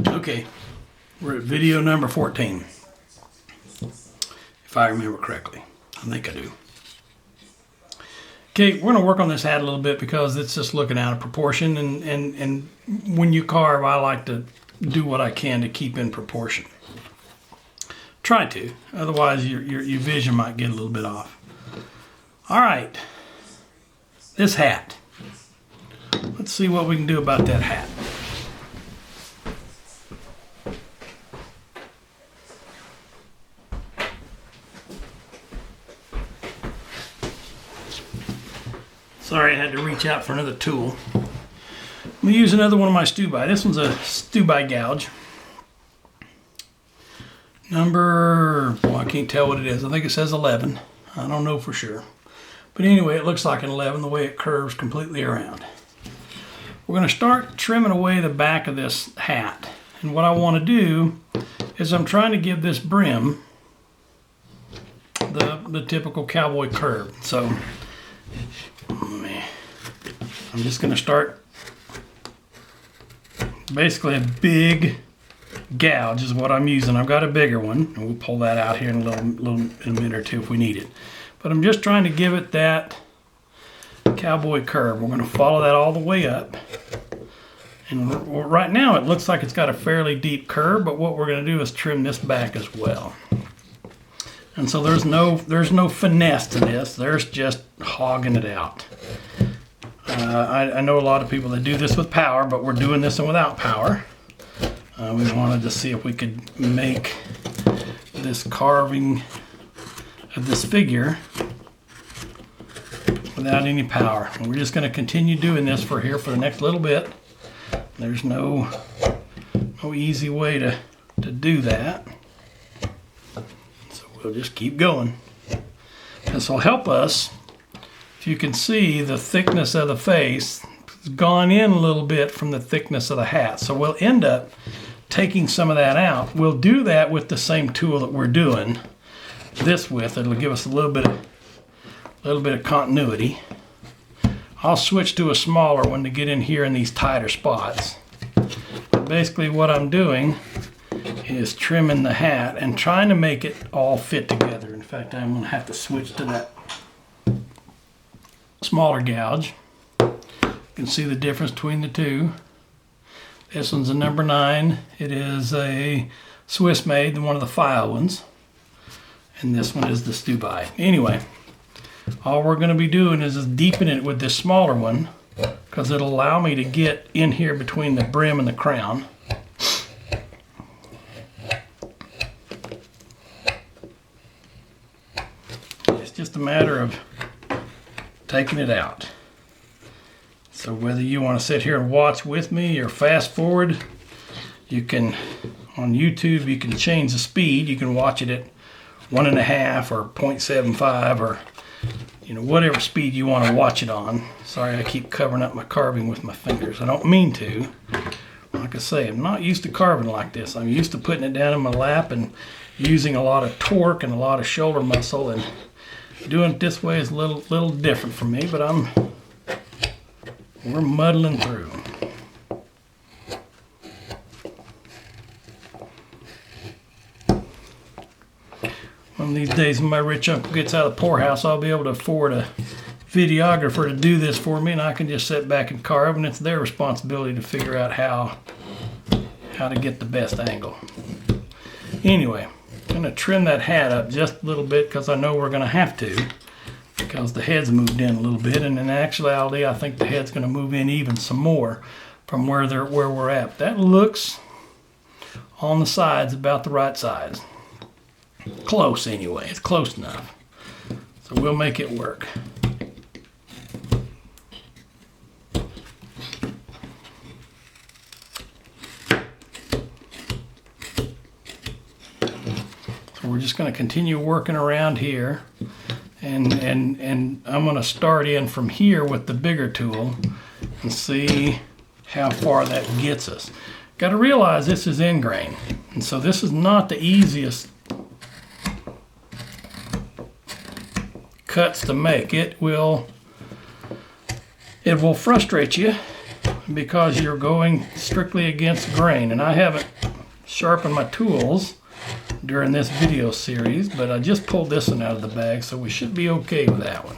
Okay, we're at video number 14, if I remember correctly. I think I do. Okay, we're going to work on this hat a little bit because it's just looking out of proportion, and when you carve, I like to do what I can to keep in proportion. Try to, otherwise your vision might get a little bit off. All right, this hat. Let's see what we can do about that hat. Sorry, I had to reach out for another tool. I'm going to use another one of my stew-by. This one's a stew-by gouge. Number, well, I can't tell what it is. I think it says 11. I don't know for sure. But anyway, it looks like an 11 the way it curves completely around. We're going to start trimming away the back of this hat. And what I want to do is I'm trying to give this brim the typical cowboy curve. So I'm just going to start basically a big gouge is what I'm using. I've got a bigger one, and we'll pull that out here in a minute or two if we need it. But I'm just trying to give it that cowboy curve. We're going to follow that all the way up. And right now it looks like it's got a fairly deep curve, but what we're going to do is trim this back as well. And so there's no finesse to this. There's just hogging it out. I know a lot of people that do this with power, but we're doing this one without power. We wanted to see if we could make this carving of this figure without any power. And we're just going to continue doing this for the next little bit. There's no easy way to do that. So we'll just keep going. This will help us. If you can see, the thickness of the face has gone in a little bit from the thickness of the hat. So we'll end up taking some of that out. We'll do that with the same tool that we're doing this with. It'll give us a little bit of continuity. I'll switch to a smaller one to get in here in these tighter spots. But basically what I'm doing is trimming the hat and trying to make it all fit together. In fact, I'm going to have to switch to that smaller gouge. You can see the difference between the two. This one's a number 9. It is a Swiss made, one of the file ones. And this one is the stew-by. Anyway, all we're going to be doing is just deepening it with this smaller one because it'll allow me to get in here between the brim and the crown. It's just a matter of taking it out. So whether you want to sit here and watch with me or fast forward, you can, on YouTube, you can change the speed. You can watch it at 1.5 or 0.75 or whatever speed you want to watch it on. Sorry, I keep covering up my carving with my fingers. I don't mean to. Like I say, I'm not used to carving like this. I'm used to putting it down in my lap and using a lot of torque and a lot of shoulder muscle, and doing it this way is a little different for me, but we're muddling through. One of these days when my rich uncle gets out of the poorhouse, I'll be able to afford a videographer to do this for me, and I can just sit back and carve, and it's their responsibility to figure out how to get the best angle. Anyway, I'm going to trim that hat up just a little bit because I know we're going to have to, because the head's moved in a little bit, and in actuality I think the head's going to move in even some more from where we're at. That looks on the sides about the right size. Close anyway, it's close enough. So we'll make it work. So we're just going to continue working around here, and I'm going to start in from here with the bigger tool and see how far that gets us. Got to realize this is ingrain, and so this is not the easiest cuts to make. It will frustrate you because you're going strictly against grain. And I haven't sharpened my tools during this video series, but I just pulled this one out of the bag, so we should be okay with that one.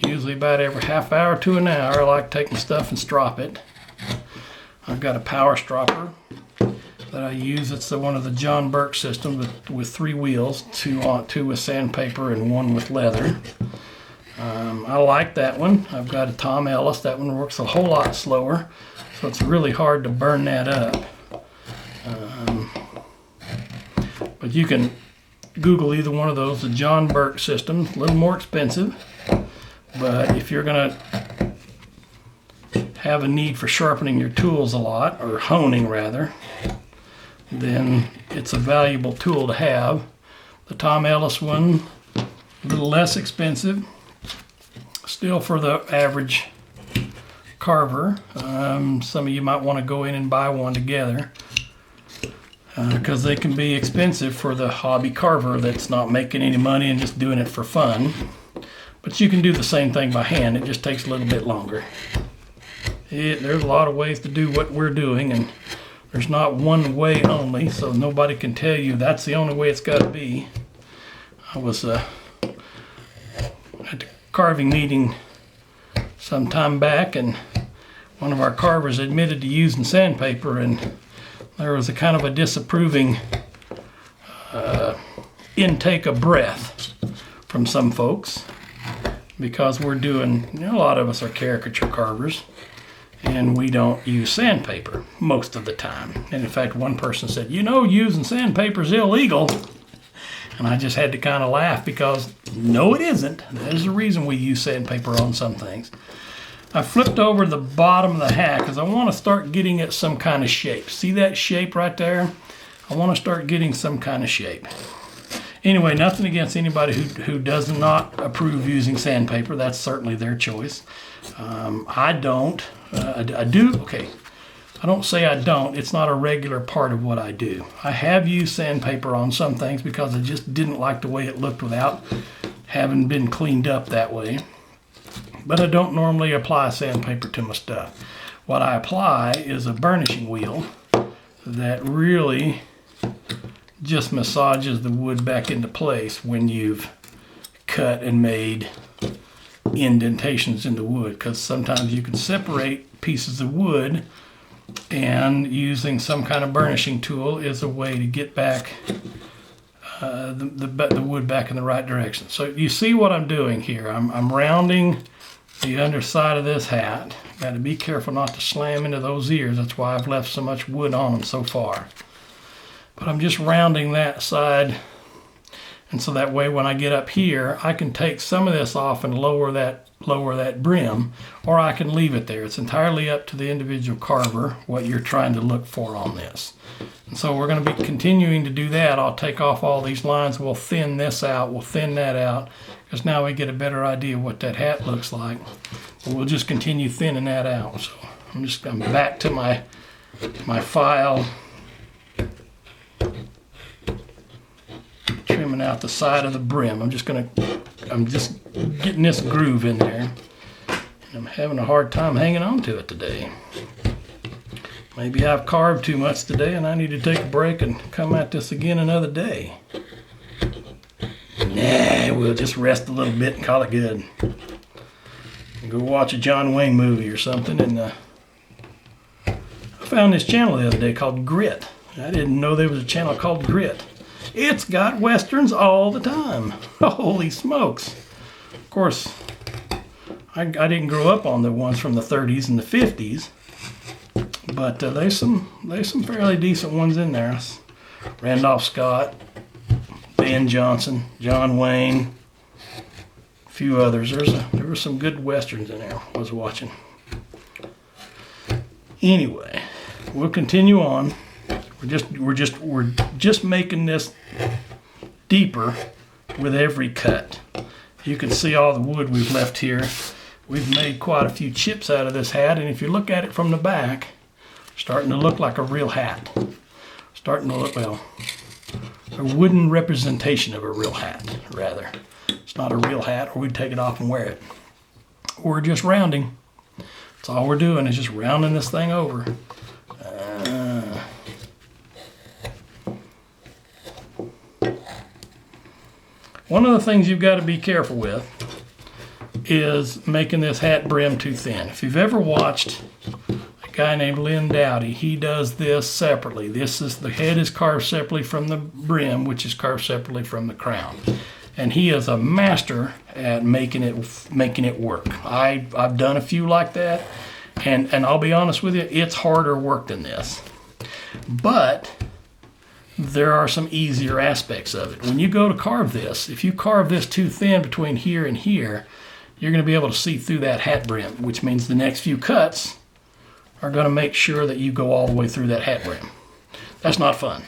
Usually about every half hour to an hour, I like taking stuff and strop it. I've got a power stropper that I use. It's one of the John Burke systems with 3 wheels, two with sandpaper and 1 with leather. I like that one. I've got a Tom Ellis. That one works a whole lot slower, so it's really hard to burn that up. But you can Google either one of those. The John Burke system, a little more expensive, but if you're going to have a need for sharpening your tools a lot, or honing rather, then it's a valuable tool to have. The Tom Ellis one, a little less expensive, still for the average carver. Some of you might want to go in and buy one together, because they can be expensive for the hobby carver that's not making any money and just doing it for fun. But you can do the same thing by hand. It just takes a little bit longer. There's a lot of ways to do what we're doing, and there's not one way only, so nobody can tell you that's the only way it's got to be. I was at the carving meeting some time back, and one of our carvers admitted to using sandpaper, and there was a kind of a disapproving intake of breath from some folks, because we're doing, a lot of us are caricature carvers, and we don't use sandpaper most of the time. And in fact, one person said, using sandpaper is illegal. And I just had to kind of laugh, because no, it isn't. There's a reason we use sandpaper on some things. I flipped over the bottom of the hat because I want to start getting it some kind of shape. See that shape right there? I want to start getting some kind of shape. Anyway, nothing against anybody who does not approve using sandpaper. That's certainly their choice. I don't. I do. Okay. I don't say I don't. It's not a regular part of what I do. I have used sandpaper on some things because I just didn't like the way it looked without having been cleaned up that way. But I don't normally apply sandpaper to my stuff. What I apply is a burnishing wheel that really just massages the wood back into place when you've cut and made indentations in the wood, because sometimes you can separate pieces of wood, and using some kind of burnishing tool is a way to get back the wood back in the right direction. So you see what I'm doing here. I'm rounding the underside of this hat. Got to be careful not to slam into those ears. That's why I've left so much wood on them so far. But I'm just rounding that side, and so that way when I get up here, I can take some of this off and lower that brim, or I can leave it there. It's entirely up to the individual carver what you're trying to look for on this. And so we're going to be continuing to do that. I'll take off all these lines. We'll thin this out. We'll thin that out, because now we get a better idea of what that hat looks like. But we'll just continue thinning that out. So I'm back to my file, trimming out the side of the brim. I'm just getting this groove in there. I'm having a hard time hanging on to it today. Maybe I've carved too much today and I need to take a break and come at this again another day. Nah, we'll just rest a little bit and call it good. Go watch a John Wayne movie or something. And I found this channel the other day called Grit. I didn't know there was a channel called Grit. It's got westerns all the time. Holy smokes. Of course, I didn't grow up on the ones from the 30s and the 50s, but there's some fairly decent ones in there. Randolph Scott, Ben Jonson, John Wayne, a few others. There were some good westerns in there I was watching. Anyway, we'll continue on. We're just making this deeper with every cut. You can see all the wood we've left here. We've made quite a few chips out of this hat, and if you look at it from the back, it's starting to look like a real hat. Starting to look, well, a wooden representation of a real hat, rather. It's not a real hat, or we'd take it off and wear it. We're just rounding. That's all we're doing is just rounding this thing over. One of the things you've got to be careful with is making this hat brim too thin. If you've ever watched a guy named Lynn Dowdy, he does this separately. The head is carved separately from the brim, which is carved separately from the crown. And he is a master at making it work. I've done a few like that, and I'll be honest with you, it's harder work than this. But there are some easier aspects of it. When you go to carve this, if you carve this too thin between here and here, you're going to be able to see through that hat brim, which means the next few cuts are going to make sure that you go all the way through that hat brim. That's not fun.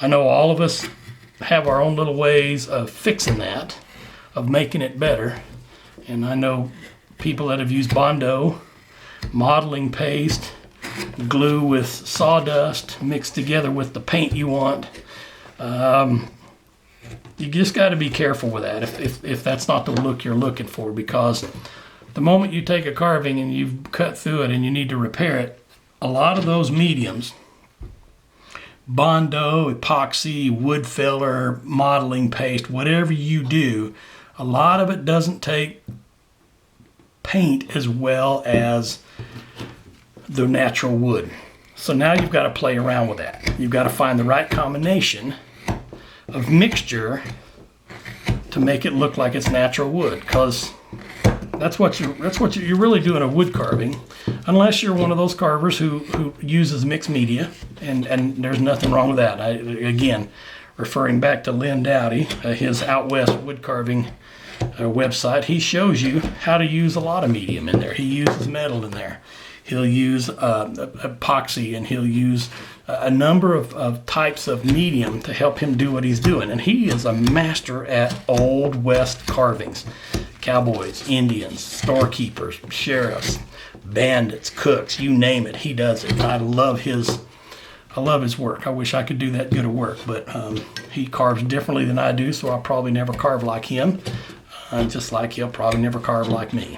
I know all of us have our own little ways of fixing that, of making it better. And I know people that have used Bondo, modeling paste, glue with sawdust mixed together with the paint you want. You just got to be careful with that if that's not the look you're looking for, because the moment you take a carving and you've cut through it and you need to repair it, a lot of those mediums, Bondo, epoxy, wood filler, modeling paste, whatever you do, a lot of it doesn't take paint as well as the natural wood. So now you've got to play around with that. You've got to find the right combination of mixture to make it look like it's natural wood, because that's what you're really doing a wood carving, unless you're one of those carvers who uses mixed media, and there's nothing wrong with that. Again, referring back to Lynn Dowdy, his Out West wood carving website, he shows you how to use a lot of medium in there. He uses metal in there. He'll use epoxy, and he'll use a number of types of medium to help him do what he's doing. And he is a master at Old West carvings. Cowboys, Indians, storekeepers, sheriffs, bandits, cooks, you name it, he does it. I love his work. I wish I could do that good of work, but he carves differently than I do, so I'll probably never carve like him. Just like he'll probably never carve like me.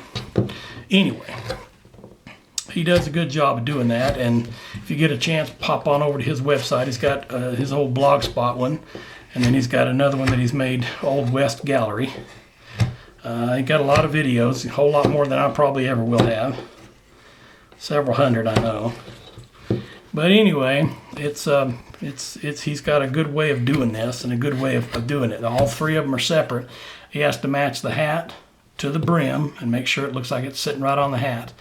Anyway, he does a good job of doing that, and if you get a chance, pop on over to his website. He's got his old Blogspot one, and then he's got another one that he's made, Old West Gallery. He got a lot of videos, a whole lot more than I probably ever will have. Several hundred, I know. But anyway, he's got a good way of doing this and a good way of doing it. All three of them are separate. He has to match the hat to the brim and make sure it looks like it's sitting right on the hat.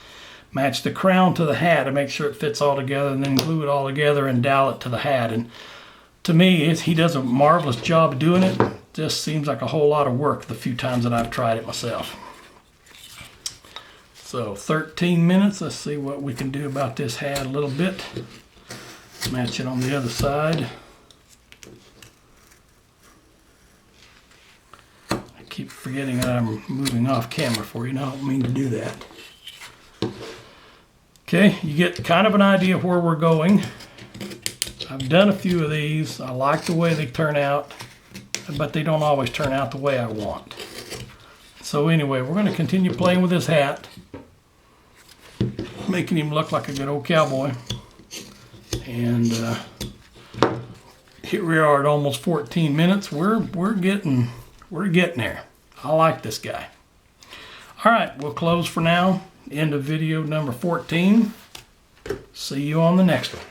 Match the crown to the hat and make sure it fits all together, and then glue it all together and dowel it to the hat. And to me, he does a marvelous job of doing it. Just seems like a whole lot of work the few times that I've tried it myself. So 13 minutes. Let's see what we can do about this hat a little bit. Match it on the other side. I keep forgetting that I'm moving off camera for you, and I don't mean to do that. Okay, you get kind of an idea of where we're going. I've done a few of these. I like the way they turn out, but they don't always turn out the way I want. So anyway, we're going to continue playing with this hat, making him look like a good old cowboy. And here we are at almost 14 minutes. We're getting there. I like this guy. All right, we'll close for now. End of video number 14. See you on the next one.